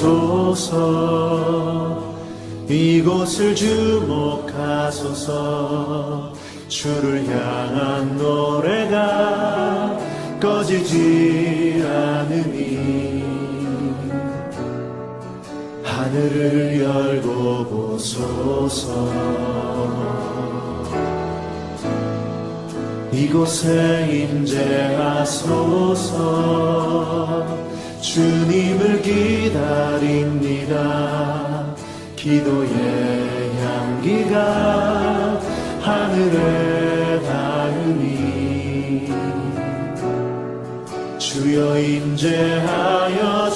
보소서. 이곳을 주목하소서. 주를 향한 노래가 꺼지지 않으니 하늘을 열고 보소서. 이곳에 임재하소서. 주님을 기다립니다. 기도의 향기가 하늘에 닿으니 주여 임재하여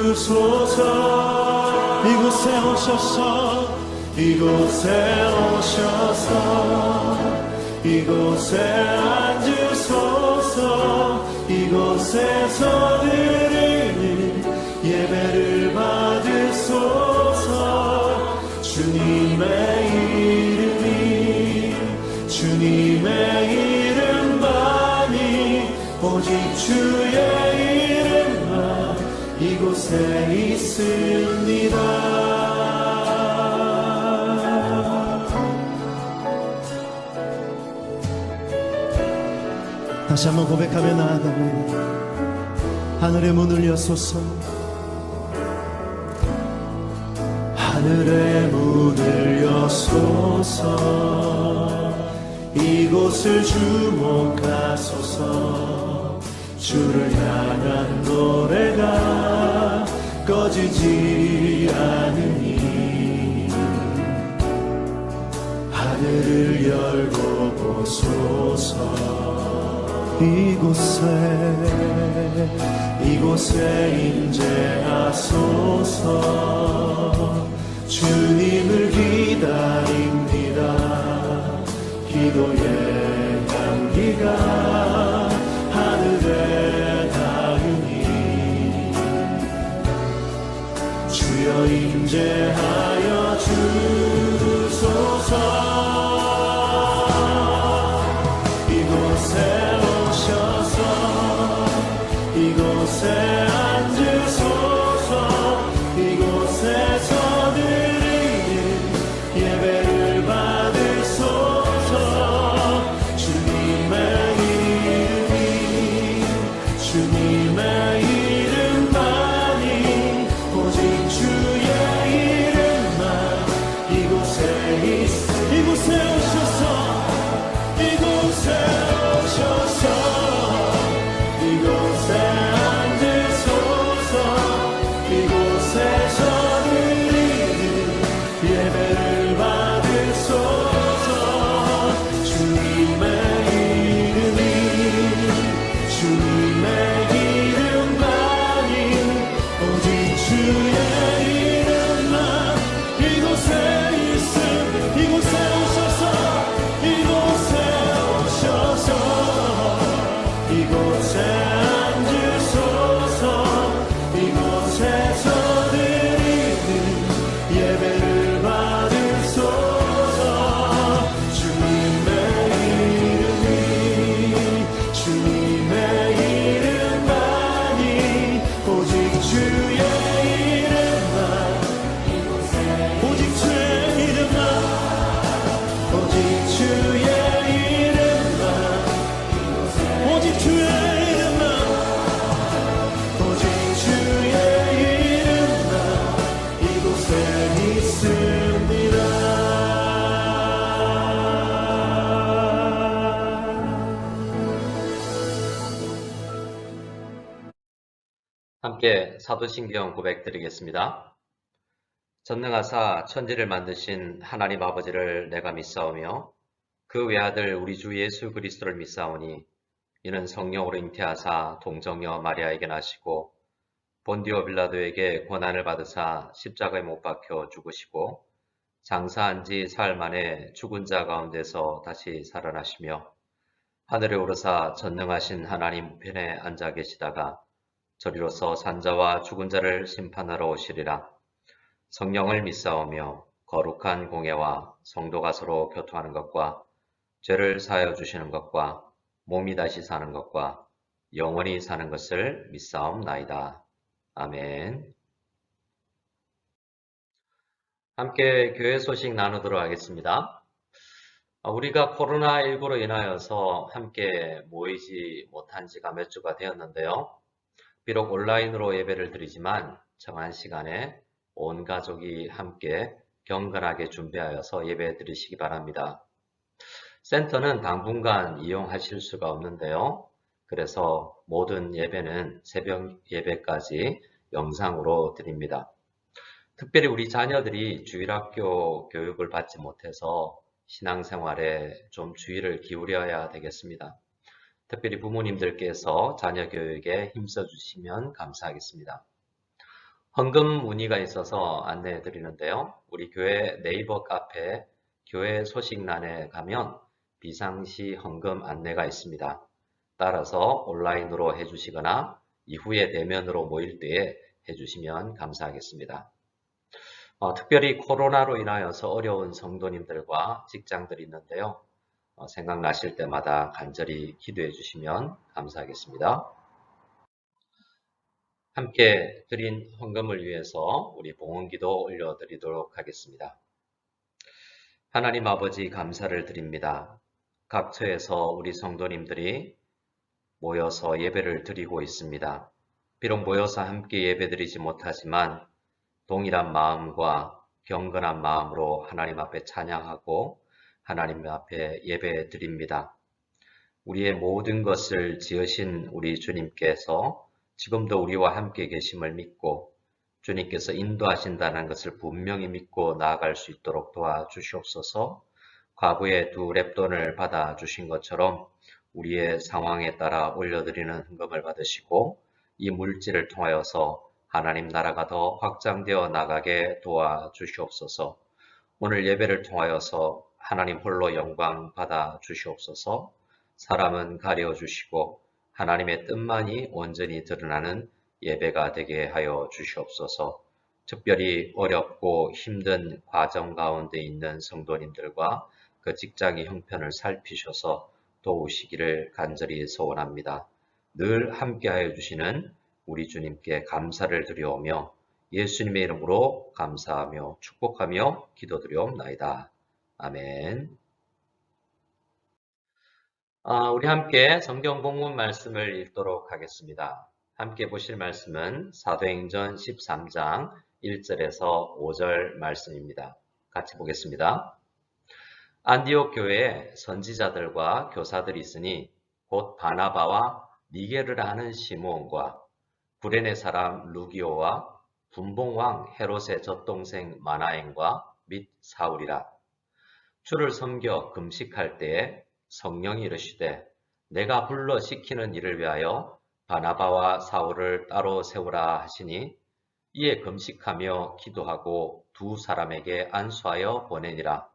주소서. 이곳에 오셔서 이곳에 오셔서 이곳에 앉으소서. 이곳에서 드리는 예배를 받으소서. 주님의 주님의 이름만이 오직 주의 이름만 이곳에 있습니다. 다시 한번 고백하며 나아갑니다. 하늘의 문을 여소서. 하늘의 문을 여소서. 이곳을 주목하소서. 주를 향한 노래가 꺼지지 않으니 하늘을 열고 보소서. 이곳에 임재하소서. 주님을 기다립니다. 기도의 향기가 하늘에 닿으니 주여 임재하여 주소서. 이곳에 앉으소서. 이곳에서 드리는 예배를 받으소서. 주님의 이름만이 오직 주의 이름만 이곳에 오셔서. 이곳에 오셔서. 이곳에 앉으소서. 이곳에서 드리는 예배를 받으소서. 주님의 이름만이 오직 주의 이름만 이곳에 있음. 이곳에 오셔서. 이곳에 오셔서. 이곳에 앉으소서. 이곳에서 드리는 예배를 받으소서. 주님의 이름만이 오직 주의 이름만 오직 주의 이름만 오직 주의 이름만 오직 주의 이름만 오직 주의 이름만 이곳에 있습니다. 함께 사도신경 고백 드리겠습니다. 전능하사 천지를 만드신 하나님 아버지를 내가 믿사오며 그 외아들 우리 주 예수 그리스도를 믿사오니 이는 성령으로 잉태하사 동정녀 마리아에게 나시고 본디오 빌라도에게 고난을 받으사 십자가에 못 박혀 죽으시고 장사한 지 사흘 만에 죽은 자 가운데서 다시 살아나시며 하늘에 오르사 전능하신 하나님 우편에 앉아 계시다가 저리로서 산자와 죽은 자를 심판하러 오시리라. 성령을 믿사오며 거룩한 공예와 성도가 서로 교통하는 것과 죄를 사하여 주시는 것과 몸이 다시 사는 것과 영원히 사는 것을 믿사옵나이다. 아멘. 함께 교회 소식 나누도록 하겠습니다. 우리가 코로나19로 인하여서 함께 모이지 못한 지가 몇 주가 되었는데요. 비록 온라인으로 예배를 드리지만 정한 시간에 온 가족이 함께 경건하게 준비하여서 예배 드리시기 바랍니다. 센터는 당분간 이용하실 수가 없는데요. 그래서 모든 예배는 새벽 예배까지 영상으로 드립니다. 특별히 우리 자녀들이 주일학교 교육을 받지 못해서 신앙생활에 좀 주의를 기울여야 되겠습니다. 특별히 부모님들께서 자녀 교육에 힘써 주시면 감사하겠습니다. 헌금 문의가 있어서 안내해 드리는데요. 우리 교회 네이버 카페 교회 소식란에 가면 비상시 헌금 안내가 있습니다. 따라서 온라인으로 해주시거나 이후에 대면으로 모일 때에 해주시면 감사하겠습니다. 특별히 코로나로 인하여서 어려운 성도님들과 직장들이 있는데요. 생각나실 때마다 간절히 기도해 주시면 감사하겠습니다. 함께 드린 헌금을 위해서 우리 봉헌기도 올려드리도록 하겠습니다. 하나님 아버지 감사를 드립니다. 각처에서 우리 성도님들이 모여서 예배를 드리고 있습니다. 비록 모여서 함께 예배드리지 못하지만 동일한 마음과 경건한 마음으로 하나님 앞에 찬양하고 하나님 앞에 예배 드립니다. 우리의 모든 것을 지으신 우리 주님께서 지금도 우리와 함께 계심을 믿고 주님께서 인도하신다는 것을 분명히 믿고 나아갈 수 있도록 도와주시옵소서. 과부의 두 렙돈을 받아주신 것처럼 우리의 상황에 따라 올려드리는 헌금을 받으시고 이 물질을 통하여서 하나님 나라가 더 확장되어 나가게 도와주시옵소서. 오늘 예배를 통하여서 하나님 홀로 영광 받아 주시옵소서. 사람은 가려 주시고 하나님의 뜻만이 온전히 드러나는 예배가 되게 하여 주시옵소서. 특별히 어렵고 힘든 과정 가운데 있는 성도님들과 그 직장의 형편을 살피셔서 도우시기를 간절히 소원합니다. 늘 함께하여 주시는 우리 주님께 감사를 드리오며 예수님의 이름으로 감사하며 축복하며 기도드리옵나이다. 아멘. 우리 함께 성경 본문 말씀을 읽도록 하겠습니다. 함께 보실 말씀은 사도행전 13장 1절에서 5절 말씀입니다. 같이 보겠습니다. 안디옥 교회에 선지자들과 교사들이 있으니 곧 바나바와 니게르라 하는 시므온과 구레네 사람 루기오와 분봉왕 헤롯의 젖동생 마나엔과 및 사울이라. 주를 섬겨 금식할 때에 성령이 이르시되 내가 불러 시키는 일을 위하여 바나바와 사울을 따로 세우라 하시니 이에 금식하며 기도하고 두 사람에게 안수하여 보내니라.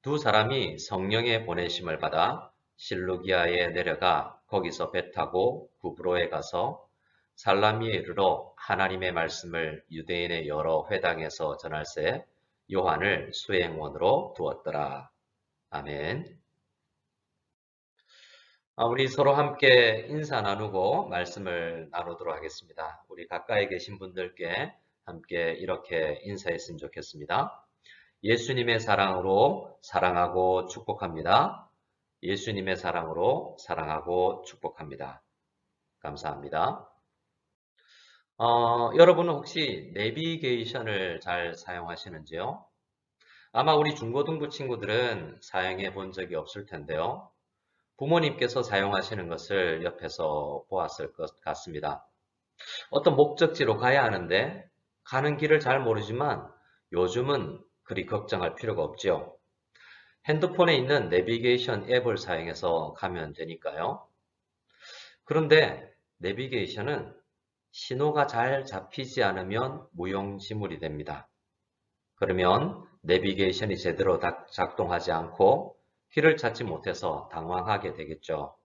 두 사람이 성령의 보내심을 받아 실루기아에 내려가 거기서 배 타고 구브로에 가서 살라미에 이르러 하나님의 말씀을 유대인의 여러 회당에서 전할새 요한을 수행원으로 두었더라. 아멘. 우리 서로 함께 인사 나누고 말씀을 나누도록 하겠습니다. 우리 가까이 계신 분들께 함께 이렇게 인사했으면 좋겠습니다. 예수님의 사랑으로 사랑하고 축복합니다. 예수님의 사랑으로 사랑하고 축복합니다. 감사합니다. 여러분은 혹시 내비게이션을 잘 사용하시는지요? 아마 우리 중고등부 친구들은 사용해 본 적이 없을 텐데요. 부모님께서 사용하시는 것을 옆에서 보았을 것 같습니다. 어떤 목적지로 가야 하는데 가는 길을 잘 모르지만 요즘은 그리 걱정할 필요가 없죠. 핸드폰에 있는 내비게이션 앱을 사용해서 가면 되니까요. 그런데 내비게이션은 신호가 잘 잡히지 않으면 무용지물이 됩니다. 그러면 내비게이션이 제대로 작동하지 않고 길을 찾지 못해서 당황하게 되겠죠.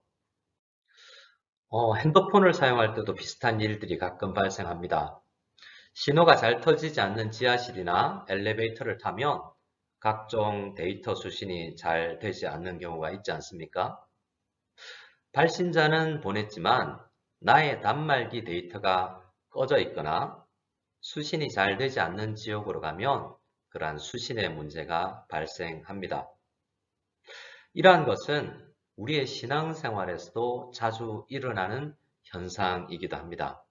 핸드폰을 사용할 때도 비슷한 일들이 가끔 발생합니다. 신호가 잘 터지지 않는 지하실이나 엘리베이터를 타면 각종 데이터 수신이 잘 되지 않는 경우가 있지 않습니까? 발신자는 보냈지만 나의 단말기 데이터가 꺼져 있거나 수신이 잘 되지 않는 지역으로 가면 그러한 수신의 문제가 발생합니다. 이러한 것은 우리의 신앙생활에서도 자주 일어나는 현상이기도 합니다.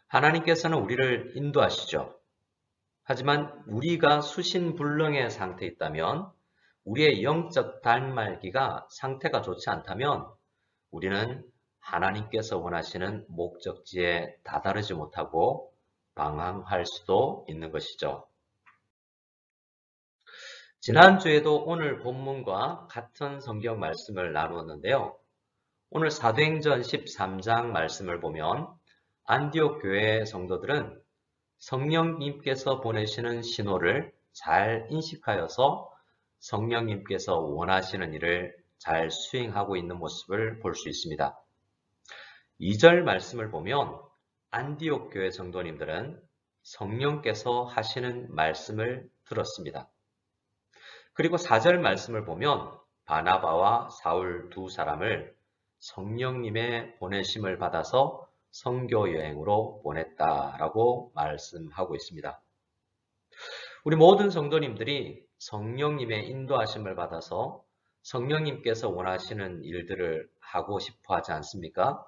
하나님께서는 우리를 인도하시죠. 하지만 우리가 수신불능의 상태에 있다면, 우리의 영적 단말기가 상태가 좋지 않다면 우리는 하나님께서 원하시는 목적지에 다다르지 못하고 방황할 수도 있는 것이죠. 지난주에도 오늘 본문과 같은 성경 말씀을 나누었는데요. 오늘 사도행전 13장 말씀을 보면 안디옥 교회의 성도들은 성령님께서 보내시는 신호를 잘 인식하여서 성령님께서 원하시는 일을 잘 수행하고 있는 모습을 볼 수 있습니다. 2절 말씀을 보면 안디옥 교회 성도님들은 성령께서 하시는 말씀을 들었습니다. 그리고 4절 말씀을 보면 바나바와 사울 두 사람을 성령님의 보내심을 받아서 선교 여행으로 보냈다라고 말씀하고 있습니다. 우리 모든 성도님들이 성령님의 인도하심을 받아서 성령님께서 원하시는 일들을 하고 싶어 하지 않습니까?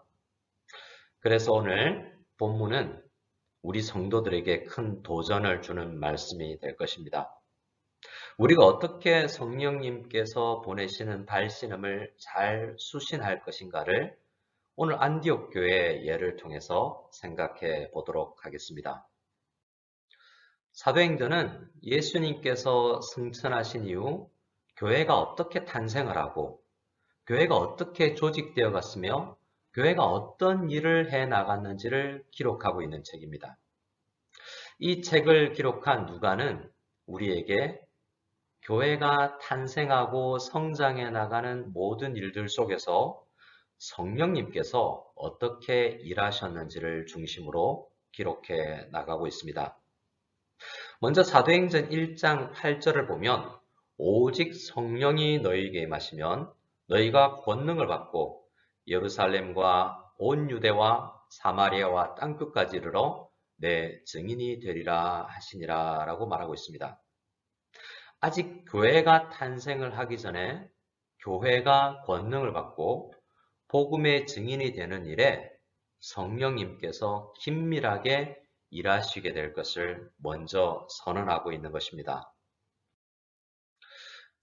그래서 오늘 본문은 우리 성도들에게 큰 도전을 주는 말씀이 될 것입니다. 우리가 어떻게 성령님께서 보내시는 발신음을 잘 수신할 것인가를 오늘 안디옥 교회의 예를 통해서 생각해 보도록 하겠습니다. 사도행전은 예수님께서 승천하신 이후 교회가 어떻게 탄생을 하고 교회가 어떻게 조직되어 갔으며 교회가 어떤 일을 해 나갔는지를 기록하고 있는 책입니다. 이 책을 기록한 누가는 우리에게 교회가 탄생하고 성장해 나가는 모든 일들 속에서 성령님께서 어떻게 일하셨는지를 중심으로 기록해 나가고 있습니다. 먼저 사도행전 1장 8절을 보면 오직 성령이 너희에게 임하시면 너희가 권능을 받고 예루살렘과 온 유대와 사마리아와 땅끝까지 이르러 내 증인이 되리라 하시니라 라고 말하고 있습니다. 아직 교회가 탄생을 하기 전에 교회가 권능을 받고 복음의 증인이 되는 일에 성령님께서 긴밀하게 일하시게 될 것을 먼저 선언하고 있는 것입니다.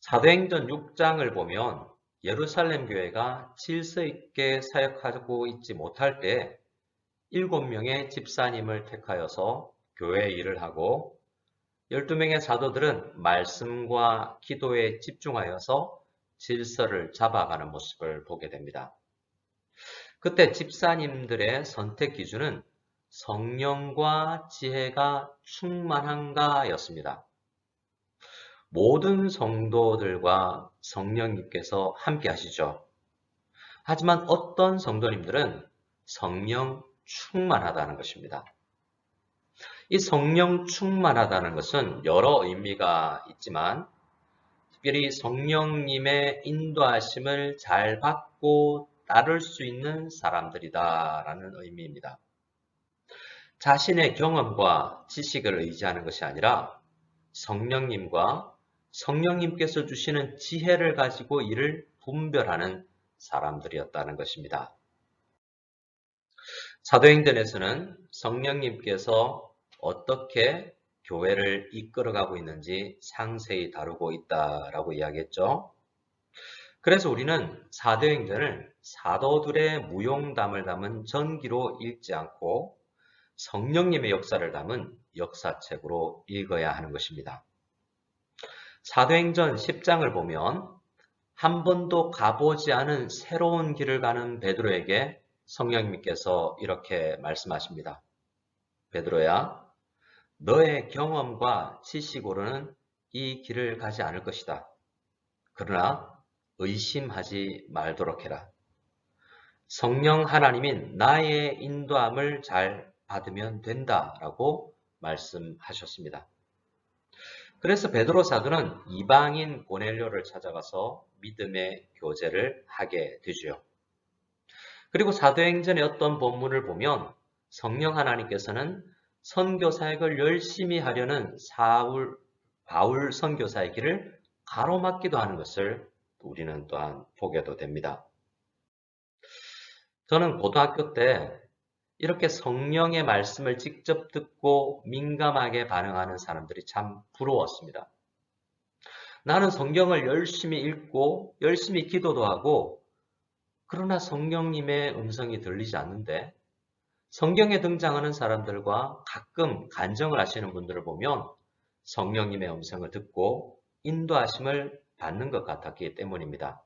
사도행전 6장을 보면 예루살렘 교회가 질서 있게 사역하고 있지 못할 때 7명의 집사님을 택하여서 교회 일을 하고 12명의 사도들은 말씀과 기도에 집중하여서 질서를 잡아가는 모습을 보게 됩니다. 그때 집사님들의 선택 기준은 성령과 지혜가 충만한가였습니다. 모든 성도들과 성령님께서 함께 하시죠. 하지만 어떤 성도님들은 성령 충만하다는 것입니다. 이 성령 충만하다는 것은 여러 의미가 있지만 특별히 성령님의 인도하심을 잘 받고 따를 수 있는 사람들이다라는 의미입니다. 자신의 경험과 지식을 의지하는 것이 아니라 성령님과 성령님께서 주시는 지혜를 가지고 이를 분별하는 사람들이었다는 것입니다. 사도행전에서는 성령님께서 어떻게 교회를 이끌어가고 있는지 상세히 다루고 있다라고 이야기했죠. 그래서 우리는 사도행전을 사도들의 무용담을 담은 전기로 읽지 않고 성령님의 역사를 담은 역사책으로 읽어야 하는 것입니다. 사도행전 10장을 보면 한 번도 가보지 않은 새로운 길을 가는 베드로에게 성령님께서 이렇게 말씀하십니다. 베드로야, 너의 경험과 지식으로는 이 길을 가지 않을 것이다. 그러나 의심하지 말도록 해라. 성령 하나님인 나의 인도함을 잘 받으면 된다라고 말씀하셨습니다. 그래서 베드로 사도는 이방인 고넬료를 찾아가서 믿음의 교제를 하게 되죠. 그리고 사도행전의 어떤 본문을 보면 성령 하나님께서는 선교 사역을 열심히 하려는 사울 바울 선교사의 길을 가로막기도 하는 것을 우리는 또한 보게도 됩니다. 저는 고등학교 때 이렇게 성령의 말씀을 직접 듣고 민감하게 반응하는 사람들이 참 부러웠습니다. 나는 성경을 열심히 읽고 열심히 기도도 하고 그러나 성령님의 음성이 들리지 않는데 성경에 등장하는 사람들과 가끔 간증을 하시는 분들을 보면 성령님의 음성을 듣고 인도하심을 받는 것 같았기 때문입니다.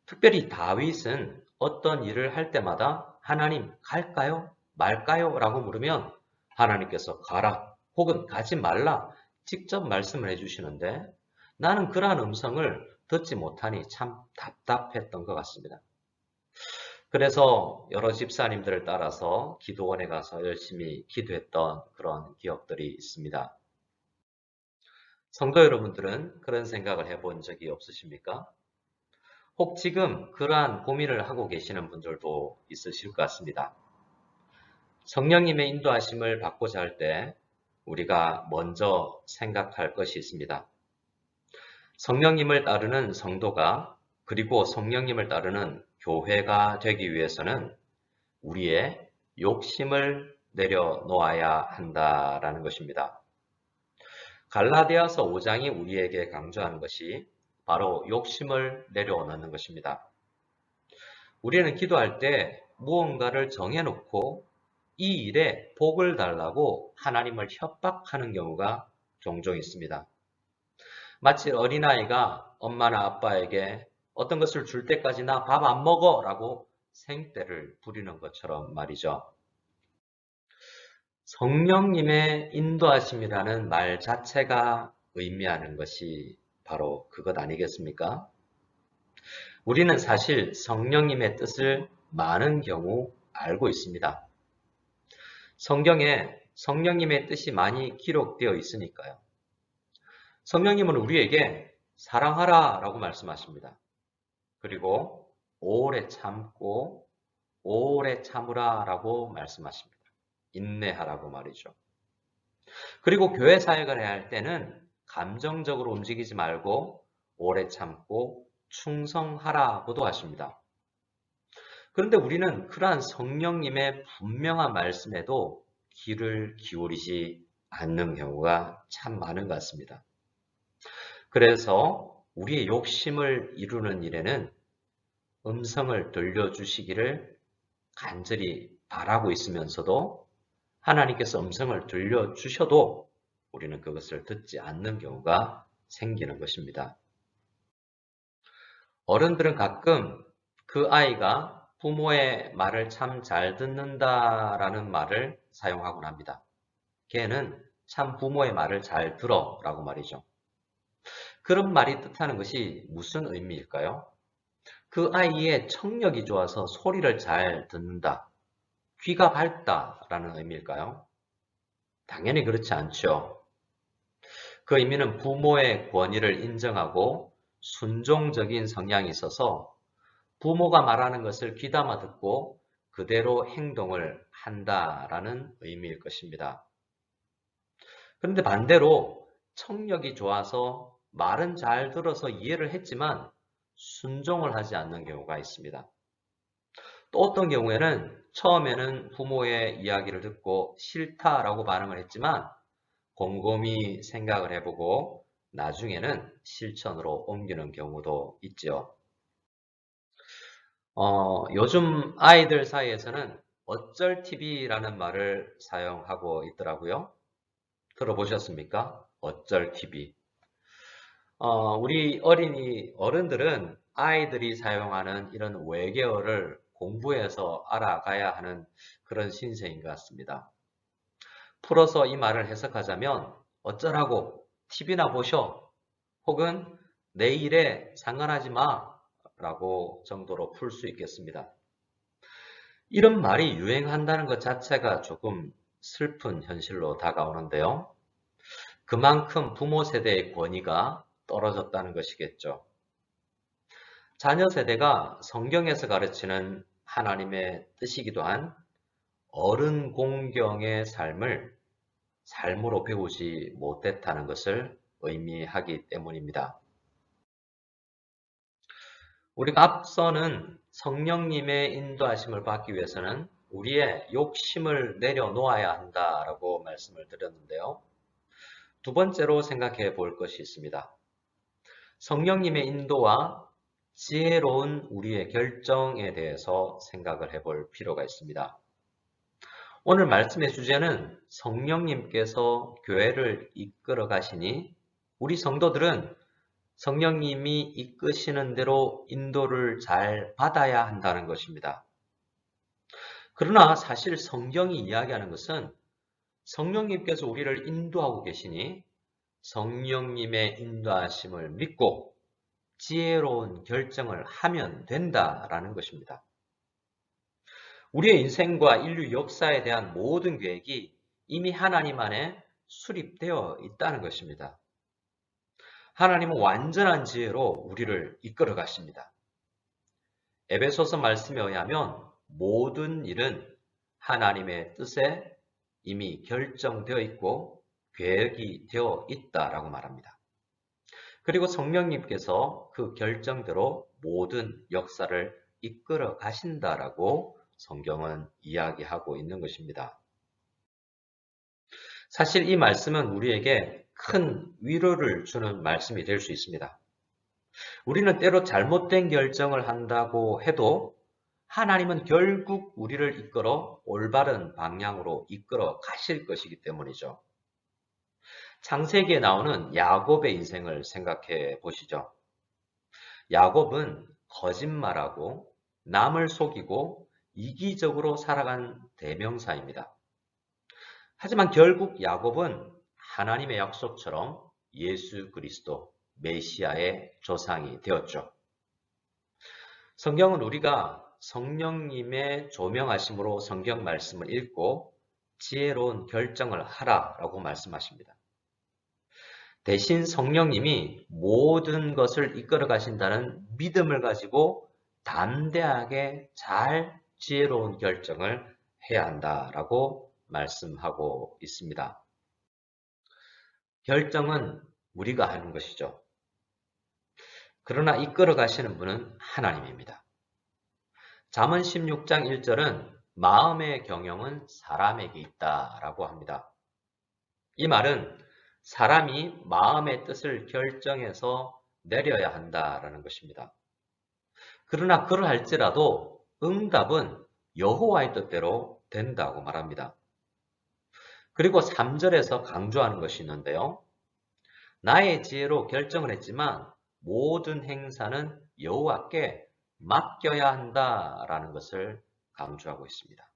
특별히 다윗은 어떤 일을 할 때마다 하나님 갈까요? 말까요? 라고 물으면 하나님께서 가라 혹은 가지 말라 직접 말씀을 해주시는데 나는 그러한 음성을 듣지 못하니 참 답답했던 것 같습니다. 그래서 여러 집사님들을 따라서 기도원에 가서 열심히 기도했던 그런 기억들이 있습니다. 성도 여러분들은 그런 생각을 해본 적이 없으십니까? 혹 지금 그러한 고민을 하고 계시는 분들도 있으실 것 같습니다. 성령님의 인도하심을 받고자 할 때 우리가 먼저 생각할 것이 있습니다. 성령님을 따르는 성도가 그리고 성령님을 따르는 교회가 되기 위해서는 우리의 욕심을 내려놓아야 한다라는 것입니다. 갈라디아서 5장이 우리에게 강조하는 것이 바로 욕심을 내려놓는 것입니다. 우리는 기도할 때 무언가를 정해놓고 이 일에 복을 달라고 하나님을 협박하는 경우가 종종 있습니다. 마치 어린아이가 엄마나 아빠에게 어떤 것을 줄 때까지 나 밥 안 먹어 라고 생떼를 부리는 것처럼 말이죠. 성령님의 인도하심이라는 말 자체가 의미하는 것이 바로 그것 아니겠습니까? 우리는 사실 성령님의 뜻을 많은 경우 알고 있습니다. 성경에 성령님의 뜻이 많이 기록되어 있으니까요. 성령님은 우리에게 사랑하라 라고 말씀하십니다. 그리고 오래 참고 오래 참으라 라고 말씀하십니다. 인내하라고 말이죠. 그리고 교회 사역을 해야 할 때는 감정적으로 움직이지 말고 오래 참고 충성하라고도 하십니다. 그런데 우리는 그러한 성령님의 분명한 말씀에도 귀를 기울이지 않는 경우가 참 많은 것 같습니다. 그래서 우리의 욕심을 이루는 일에는 음성을 들려주시기를 간절히 바라고 있으면서도 하나님께서 음성을 들려주셔도 우리는 그것을 듣지 않는 경우가 생기는 것입니다. 어른들은 가끔 그 아이가 부모의 말을 참 잘 듣는다라는 말을 사용하곤 합니다. 걔는 참 부모의 말을 잘 들어 라고 말이죠. 그런 말이 뜻하는 것이 무슨 의미일까요? 그 아이의 청력이 좋아서 소리를 잘 듣는다, 귀가 밝다라는 의미일까요? 당연히 그렇지 않죠. 그 의미는 부모의 권위를 인정하고 순종적인 성향이 있어서 부모가 말하는 것을 귀담아 듣고 그대로 행동을 한다라는 의미일 것입니다. 그런데 반대로 청력이 좋아서 말은 잘 들어서 이해를 했지만 순종을 하지 않는 경우가 있습니다. 또 어떤 경우에는 처음에는 부모의 이야기를 듣고 싫다라고 반응을 했지만 곰곰이 생각을 해보고 나중에는 실천으로 옮기는 경우도 있죠. 요즘 아이들 사이에서는 어쩔 TV라는 말을 사용하고 있더라고요. 들어보셨습니까? 어쩔 TV. 우리 어른들은 아이들이 사용하는 이런 외계어를 공부해서 알아가야 하는 그런 신세인 것 같습니다. 풀어서 이 말을 해석하자면 어쩌라고 TV나 보셔 혹은 내 일에 상관하지 마 라고 정도로 풀 수 있겠습니다. 이런 말이 유행한다는 것 자체가 조금 슬픈 현실로 다가오는데요. 그만큼 부모 세대의 권위가 떨어졌다는 것이겠죠. 자녀 세대가 성경에서 가르치는 하나님의 뜻이기도 한 어른 공경의 삶을 삶으로 배우지 못했다는 것을 의미하기 때문입니다. 우리가 앞서는 성령님의 인도하심을 받기 위해서는 우리의 욕심을 내려놓아야 한다라고 말씀을 드렸는데요. 두 번째로 생각해 볼 것이 있습니다. 성령님의 인도와 지혜로운 우리의 결정에 대해서 생각을 해볼 필요가 있습니다. 오늘 말씀의 주제는 성령님께서 교회를 이끌어 가시니 우리 성도들은 성령님이 이끄시는 대로 인도를 잘 받아야 한다는 것입니다. 그러나 사실 성경이 이야기하는 것은 성령님께서 우리를 인도하고 계시니 성령님의 인도하심을 믿고 지혜로운 결정을 하면 된다라는 것입니다. 우리의 인생과 인류 역사에 대한 모든 계획이 이미 하나님 안에 수립되어 있다는 것입니다. 하나님은 완전한 지혜로 우리를 이끌어 가십니다. 에베소서 말씀에 의하면 모든 일은 하나님의 뜻에 이미 결정되어 있고 계획이 되어 있다라고 말합니다. 그리고 성령님께서 그 결정대로 모든 역사를 이끌어 가신다라고 성경은 이야기하고 있는 것입니다. 사실 이 말씀은 우리에게 큰 위로를 주는 말씀이 될 수 있습니다. 우리는 때로 잘못된 결정을 한다고 해도 하나님은 결국 우리를 이끌어 올바른 방향으로 이끌어 가실 것이기 때문이죠. 창세기에 나오는 야곱의 인생을 생각해 보시죠. 야곱은 거짓말하고 남을 속이고 이기적으로 살아간 대명사입니다. 하지만 결국 야곱은 하나님의 약속처럼 예수 그리스도 메시아의 조상이 되었죠. 성경은 우리가 성령님의 조명하심으로 성경 말씀을 읽고 지혜로운 결정을 하라라고 말씀하십니다. 대신 성령님이 모든 것을 이끌어 가신다는 믿음을 가지고 담대하게 잘 지혜로운 결정을 해야 한다라고 말씀하고 있습니다. 결정은 우리가 하는 것이죠. 그러나 이끌어 가시는 분은 하나님입니다. 잠언 16장 1절은 마음의 경영은 사람에게 있다라고 합니다. 이 말은 사람이 마음의 뜻을 결정해서 내려야 한다라는 것입니다. 그러나 그러할지라도 응답은 여호와의 뜻대로 된다고 말합니다. 그리고 3절에서 강조하는 것이 있는데요. 나의 지혜로 결정을 했지만 모든 행사는 여호와께 맡겨야 한다라는 것을 강조하고 있습니다.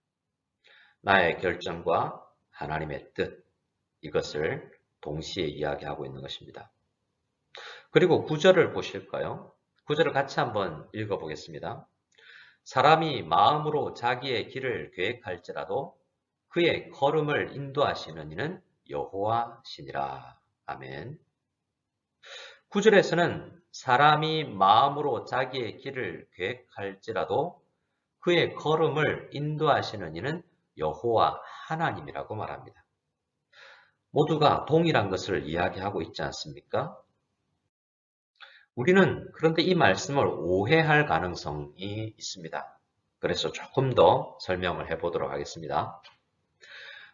나의 결정과 하나님의 뜻, 이것을 동시에 이야기하고 있는 것입니다. 그리고 9절을 보실까요? 9절을 같이 한번 읽어보겠습니다. 사람이 마음으로 자기의 길을 계획할지라도 그의 걸음을 인도하시는 이는 여호와시니라. 아멘. 9절에서는 사람이 마음으로 자기의 길을 계획할지라도 그의 걸음을 인도하시는 이는 여호와 하나님이라고 말합니다. 모두가 동일한 것을 이야기하고 있지 않습니까? 우리는 그런데 이 말씀을 오해할 가능성이 있습니다. 그래서 조금 더 설명을 해보도록 하겠습니다.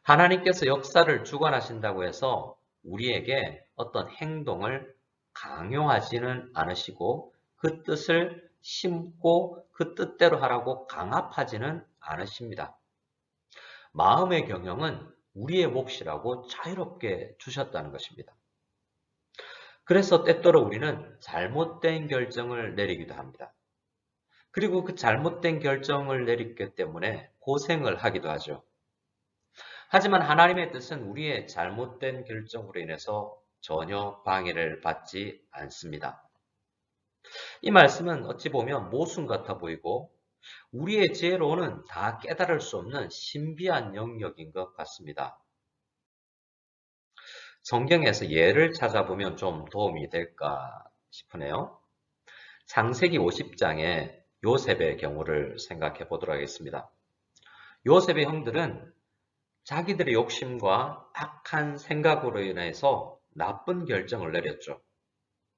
하나님께서 역사를 주관하신다고 해서 우리에게 어떤 행동을 강요하지는 않으시고 그 뜻을 심고 그 뜻대로 하라고 강압하지는 않으십니다. 마음의 경영은 우리의 몫이라고 자유롭게 주셨다는 것입니다. 그래서 때때로 우리는 잘못된 결정을 내리기도 합니다. 그리고 그 잘못된 결정을 내리기 때문에 고생을 하기도 하죠. 하지만 하나님의 뜻은 우리의 잘못된 결정으로 인해서 전혀 방해를 받지 않습니다. 이 말씀은 어찌 보면 모순 같아 보이고 우리의 지혜로는 다 깨달을 수 없는 신비한 영역인 것 같습니다. 성경에서 예를 찾아보면 좀 도움이 될까 싶으네요. 창세기 50장의 요셉의 경우를 생각해 보도록 하겠습니다. 요셉의 형들은 자기들의 욕심과 악한 생각으로 인해서 나쁜 결정을 내렸죠.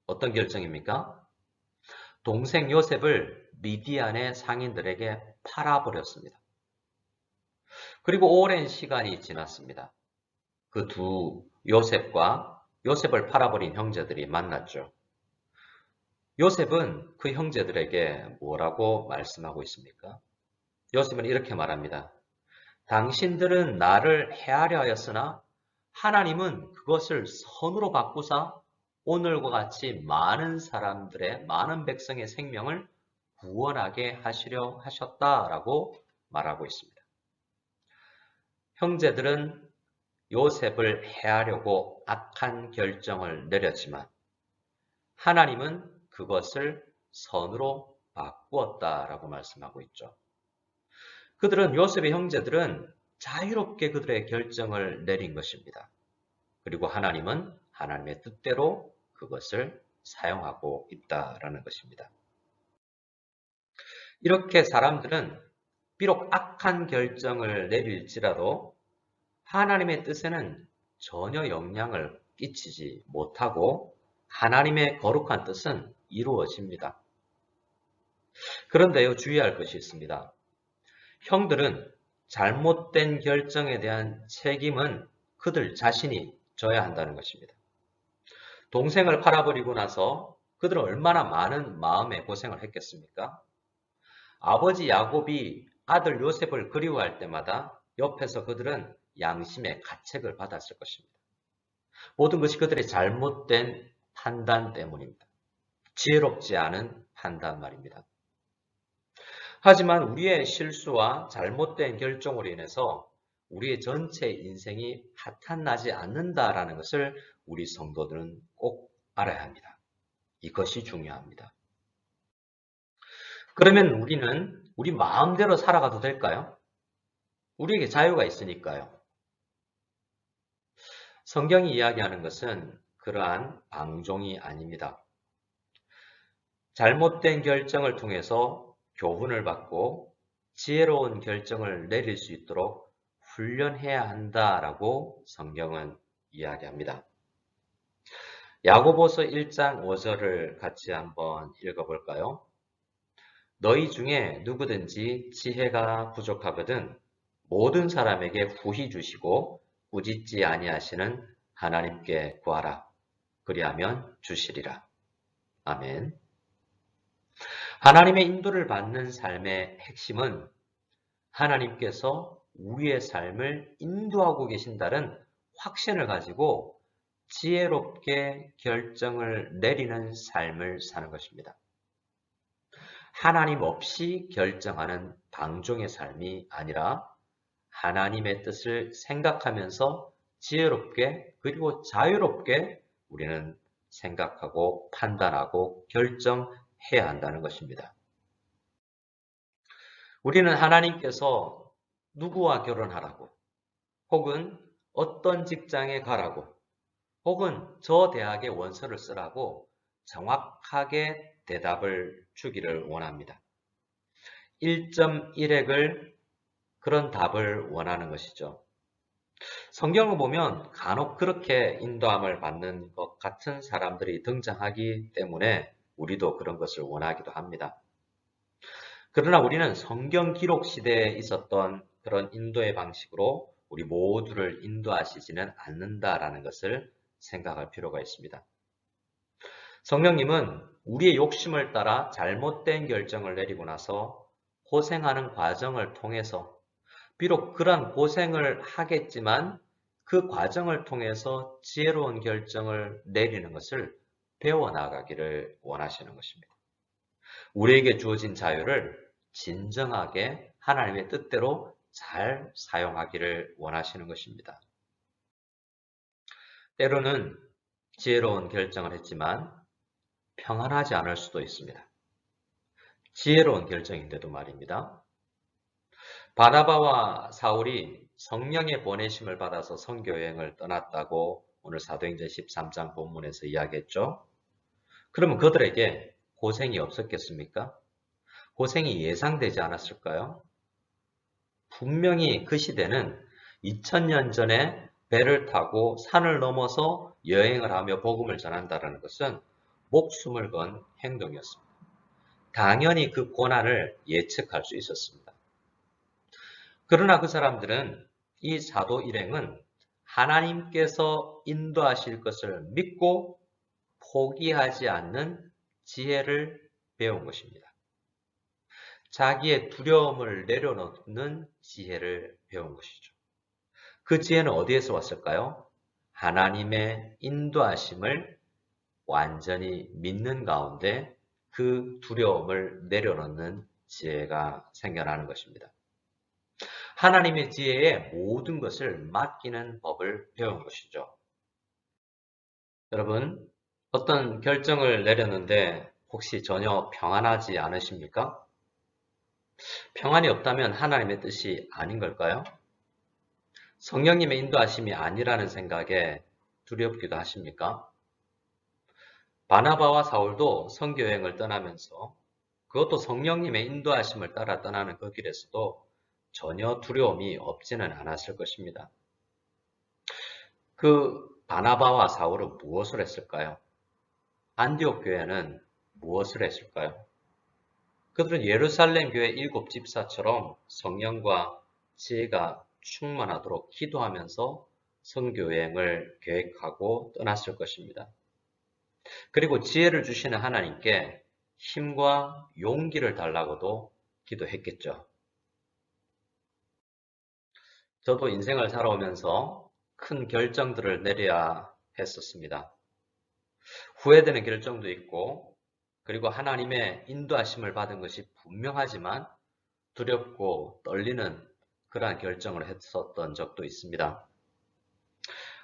어떤 결정입니까? 동생 요셉을 미디안의 상인들에게 팔아버렸습니다. 그리고 오랜 시간이 지났습니다. 그 두 요셉과 요셉을 팔아버린 형제들이 만났죠. 요셉은 그 형제들에게 뭐라고 말씀하고 있습니까? 요셉은 이렇게 말합니다. 당신들은 나를 해하려 하였으나 하나님은 그것을 선으로 바꾸사 오늘과 같이 많은 사람들의, 많은 백성의 생명을 구원하게 하시려 하셨다라고 말하고 있습니다. 형제들은 요셉을 해하려고 악한 결정을 내렸지만 하나님은 그것을 선으로 바꾸었다라고 말씀하고 있죠. 그들은 요셉의 형제들은 자유롭게 그들의 결정을 내린 것입니다. 그리고 하나님은 하나님의 뜻대로 그것을 사용하고 있다라는 것입니다. 이렇게 사람들은 비록 악한 결정을 내릴지라도 하나님의 뜻에는 전혀 영향을 끼치지 못하고 하나님의 거룩한 뜻은 이루어집니다. 그런데요, 주의할 것이 있습니다. 형들은 잘못된 결정에 대한 책임은 그들 자신이 져야 한다는 것입니다. 동생을 팔아버리고 나서 그들은 얼마나 많은 마음의 고생을 했겠습니까? 아버지 야곱이 아들 요셉을 그리워할 때마다 옆에서 그들은 양심의 가책을 받았을 것입니다. 모든 것이 그들의 잘못된 판단 때문입니다. 지혜롭지 않은 판단 말입니다. 하지만 우리의 실수와 잘못된 결정으로 인해서 우리의 전체 인생이 파탄나지 않는다라는 것을 우리 성도들은 꼭 알아야 합니다. 이것이 중요합니다. 그러면 우리는 우리 마음대로 살아가도 될까요? 우리에게 자유가 있으니까요. 성경이 이야기하는 것은 그러한 방종이 아닙니다. 잘못된 결정을 통해서 교훈을 받고 지혜로운 결정을 내릴 수 있도록 훈련해야 한다라고 성경은 이야기합니다. 야고보서 1장 5절을 같이 한번 읽어볼까요? 너희 중에 누구든지 지혜가 부족하거든 모든 사람에게 후히 주시고 꾸짖지 아니하시는 하나님께 구하라. 그리하면 주시리라. 아멘. 하나님의 인도를 받는 삶의 핵심은 하나님께서 우리의 삶을 인도하고 계신다는 확신을 가지고 지혜롭게 결정을 내리는 삶을 사는 것입니다. 하나님 없이 결정하는 방종의 삶이 아니라 하나님의 뜻을 생각하면서 지혜롭게 그리고 자유롭게 우리는 생각하고 판단하고 결정해야 한다는 것입니다. 우리는 하나님께서 누구와 결혼하라고 혹은 어떤 직장에 가라고 혹은 저 대학에 원서를 쓰라고 정확하게 대답을 주기를 원합니다. 1.1핵을 그런 답을 원하는 것이죠. 성경을 보면 간혹 그렇게 인도함을 받는 것 같은 사람들이 등장하기 때문에 우리도 그런 것을 원하기도 합니다. 그러나 우리는 성경 기록 시대에 있었던 그런 인도의 방식으로 우리 모두를 인도하시지는 않는다라는 것을 생각할 필요가 있습니다. 성령님은 우리의 욕심을 따라 잘못된 결정을 내리고 나서 고생하는 과정을 통해서 비록 그런 고생을 하겠지만 그 과정을 통해서 지혜로운 결정을 내리는 것을 배워나가기를 원하시는 것입니다. 우리에게 주어진 자유를 진정하게 하나님의 뜻대로 잘 사용하기를 원하시는 것입니다. 때로는 지혜로운 결정을 했지만 평안하지 않을 수도 있습니다. 지혜로운 결정인데도 말입니다. 바나바와 사울이 성령의 보내심을 받아서 선교여행을 떠났다고 오늘 사도행전 13장 본문에서 이야기했죠. 그러면 그들에게 고생이 없었겠습니까? 고생이 예상되지 않았을까요? 분명히 그 시대는 2000년 전에 배를 타고 산을 넘어서 여행을 하며 복음을 전한다는 것은 목숨을 건 행동이었습니다. 당연히 그 고난을 예측할 수 있었습니다. 그러나 그 사람들은 이 사도 일행은 하나님께서 인도하실 것을 믿고 포기하지 않는 지혜를 배운 것입니다. 자기의 두려움을 내려놓는 지혜를 배운 것이죠. 그 지혜는 어디에서 왔을까요? 하나님의 인도하심을 완전히 믿는 가운데 그 두려움을 내려놓는 지혜가 생겨나는 것입니다. 하나님의 지혜에 모든 것을 맡기는 법을 배운 것이죠. 여러분, 어떤 결정을 내렸는데 혹시 전혀 평안하지 않으십니까? 평안이 없다면 하나님의 뜻이 아닌 걸까요? 성령님의 인도하심이 아니라는 생각에 두렵기도 하십니까? 바나바와 사울도 선교여행을 떠나면서 그것도 성령님의 인도하심을 따라 떠나는 그 길에서도 전혀 두려움이 없지는 않았을 것입니다. 그 바나바와 사울은 무엇을 했을까요? 안디옥 교회는 무엇을 했을까요? 그들은 예루살렘 교회 7 집사처럼 성령과 지혜가 충만하도록 기도하면서 선교여행을 계획하고 떠났을 것입니다. 그리고 지혜를 주시는 하나님께 힘과 용기를 달라고도 기도했겠죠. 저도 인생을 살아오면서 큰 결정들을 내려야 했었습니다. 후회되는 결정도 있고, 그리고 하나님의 인도하심을 받은 것이 분명하지만 두렵고 떨리는 그러한 결정을 했었던 적도 있습니다.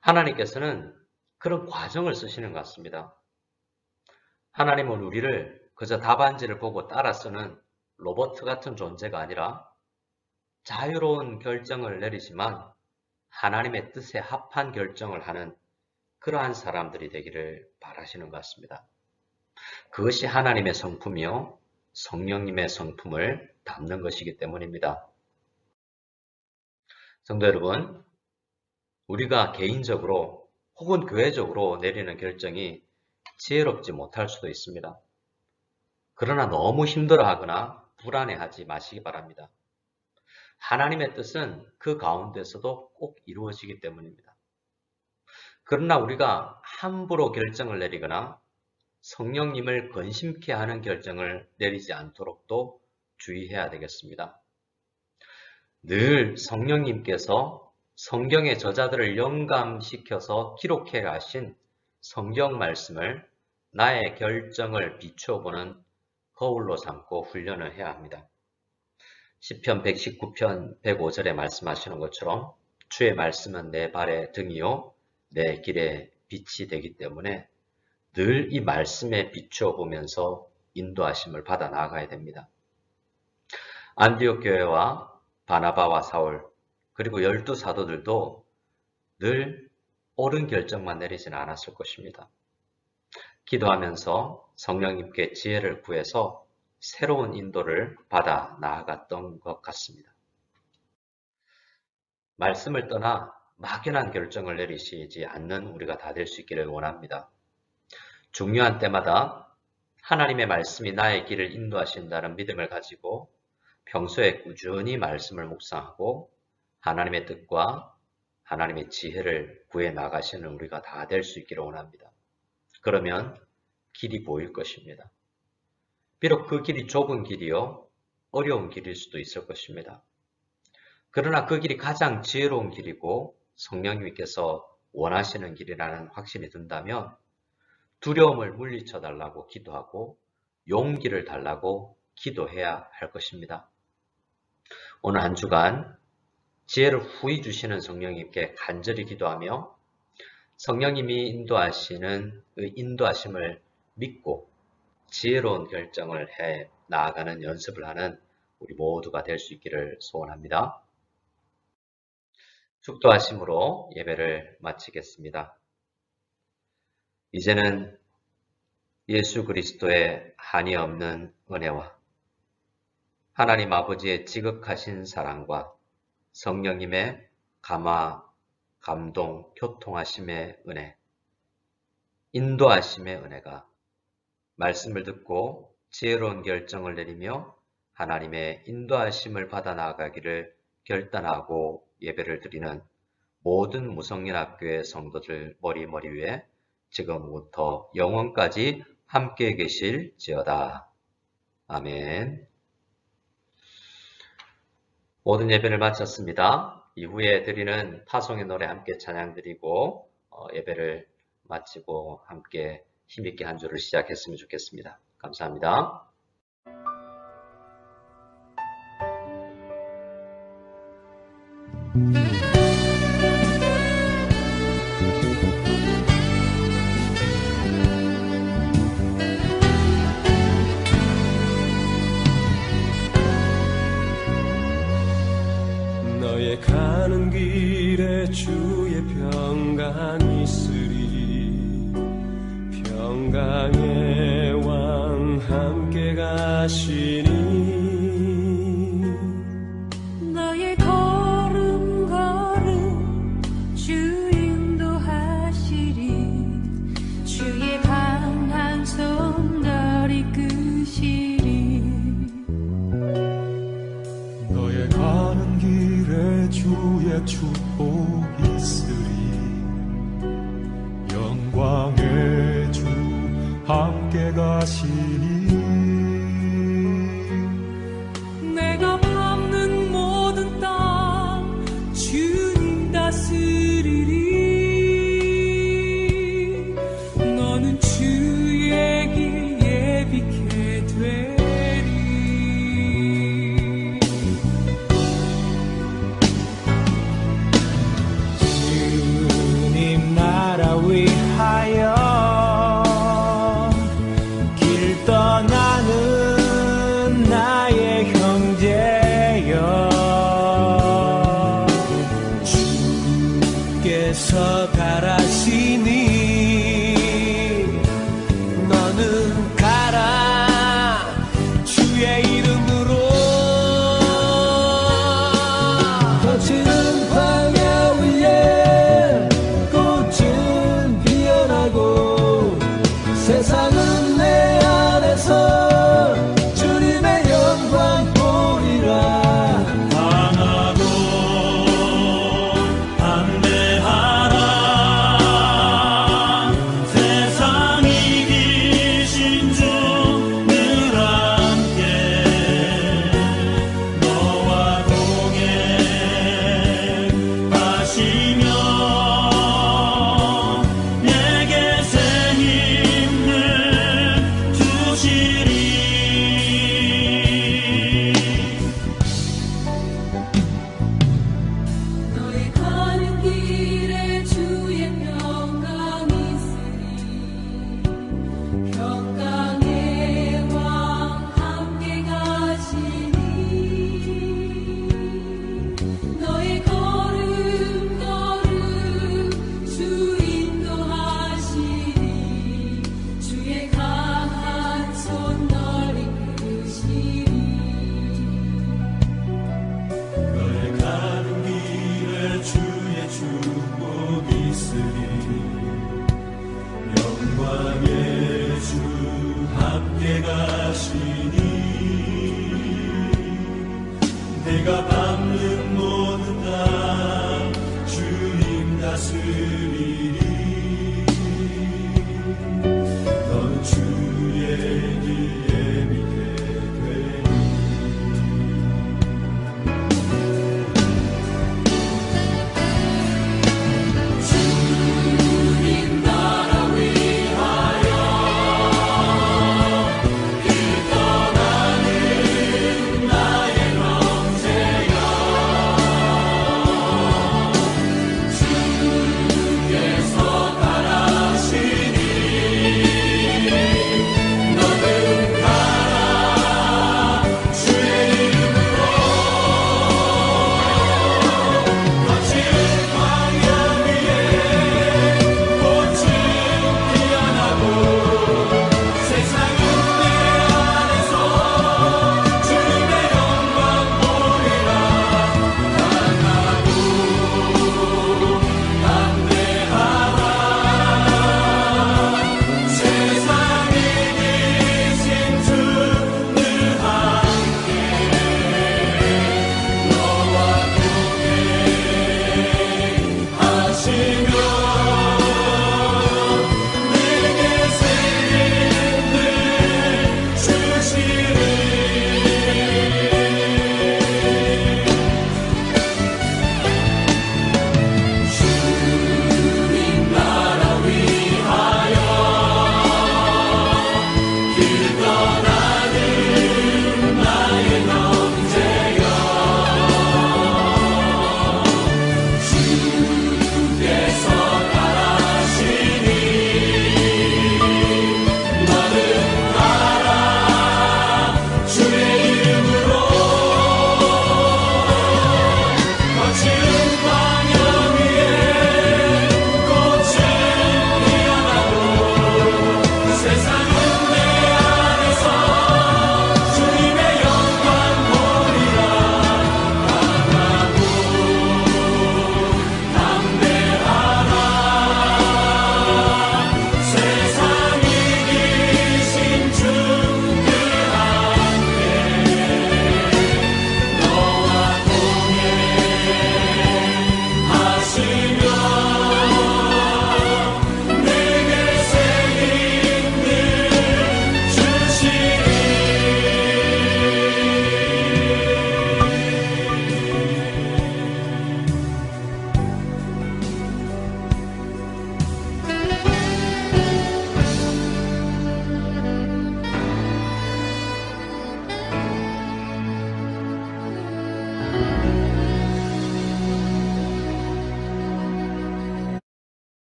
하나님께서는 그런 과정을 쓰시는 것 같습니다. 하나님은 우리를 그저 답안지를 보고 따라 쓰는 로봇 같은 존재가 아니라 자유로운 결정을 내리지만 하나님의 뜻에 합한 결정을 하는 그러한 사람들이 되기를 바라시는 것 같습니다. 그것이 하나님의 성품이요, 성령님의 성품을 담는 것이기 때문입니다. 성도 여러분, 우리가 개인적으로 혹은 교회적으로 내리는 결정이 지혜롭지 못할 수도 있습니다. 그러나 너무 힘들어하거나 불안해하지 마시기 바랍니다. 하나님의 뜻은 그 가운데서도 꼭 이루어지기 때문입니다. 그러나 우리가 함부로 결정을 내리거나 성령님을 근심케 하는 결정을 내리지 않도록도 주의해야 되겠습니다. 늘 성령님께서 성경의 저자들을 영감시켜서 기록해 가신 성경 말씀을 나의 결정을 비추어 보는 거울로 삼고 훈련을 해야 합니다. 시편 119편 105절에 말씀하시는 것처럼 주의 말씀은 내 발의 등이요 내 길의 빛이 되기 때문에 늘 이 말씀에 비추어 보면서 인도하심을 받아 나아가야 됩니다. 안디옥 교회와 바나바와 사울 그리고 12 사도들도 늘 옳은 결정만 내리지는 않았을 것입니다. 기도하면서 성령님께 지혜를 구해서 새로운 인도를 받아 나아갔던 것 같습니다. 말씀을 떠나 막연한 결정을 내리시지 않는 우리가 다 될 수 있기를 원합니다. 중요한 때마다 하나님의 말씀이 나의 길을 인도하신다는 믿음을 가지고 평소에 꾸준히 말씀을 묵상하고 하나님의 뜻과 하나님의 지혜를 구해 나가시는 우리가 다 될 수 있기를 원합니다. 그러면 길이 보일 것입니다. 비록 그 길이 좁은 길이요, 어려운 길일 수도 있을 것입니다. 그러나 그 길이 가장 지혜로운 길이고 성령님께서 원하시는 길이라는 확신이 든다면 두려움을 물리쳐 달라고 기도하고 용기를 달라고 기도해야 할 것입니다. 오늘 한 주간 지혜를 후히 주시는 성령님께 간절히 기도하며 성령님이 인도하시는 그 인도하심을 믿고 지혜로운 결정을 해 나아가는 연습을 하는 우리 모두가 될 수 있기를 소원합니다. 축도하심으로 예배를 마치겠습니다. 이제는 예수 그리스도의 한이 없는 은혜와 하나님 아버지의 지극하신 사랑과 성령님의 감화, 감동, 교통하심의 은혜, 인도하심의 은혜가 말씀을 듣고 지혜로운 결정을 내리며 하나님의 인도하심을 받아 나아가기를 결단하고 예배를 드리는 모든 무성연합교회 성도들 머리 위에 지금부터 영원까지 함께 계실지어다. 아멘. 모든 예배를 마쳤습니다. 이후에 드리는 파송의 노래 함께 찬양 드리고 예배를 마치고 함께 힘있게 한 주를 시작했으면 좋겠습니다. 감사합니다. 너의 가는 길에 주의 평강 있으리. 평강의 왕 함께 가시니. 너의 걸음 주 인도하시리. 주의 강한 손 널 이끄시리. 너의 가는 길에 주의 축복 있으리. 영광의 주 함께 가시니. 내가 밟는 모든 땅 주님 다스리리. 너는 주의 길 예비케 되리. 주님 나라 위하여 길 떠나는 나의 형제여. 주께서 가라시니 너는 가라 주의 이름으로. 거칠은 광야 위에 꽃은 피어나고 세상은 내 안에서 주님의 영광 보리라. 강하고 담대하라. 세상 이기신 주 늘 함께 너와 동행하시며 내게 새 힘을 주시리. 너의 가는 길에 주의 평강 있으리. 평강의 왕 함께 가시니. 너의 걸음 주 인도하시니. 주의 강한 손 널 이끄시니. 너의 가는 길에 주의 축복 있으리. 영광의 주 함께 가시니. 내가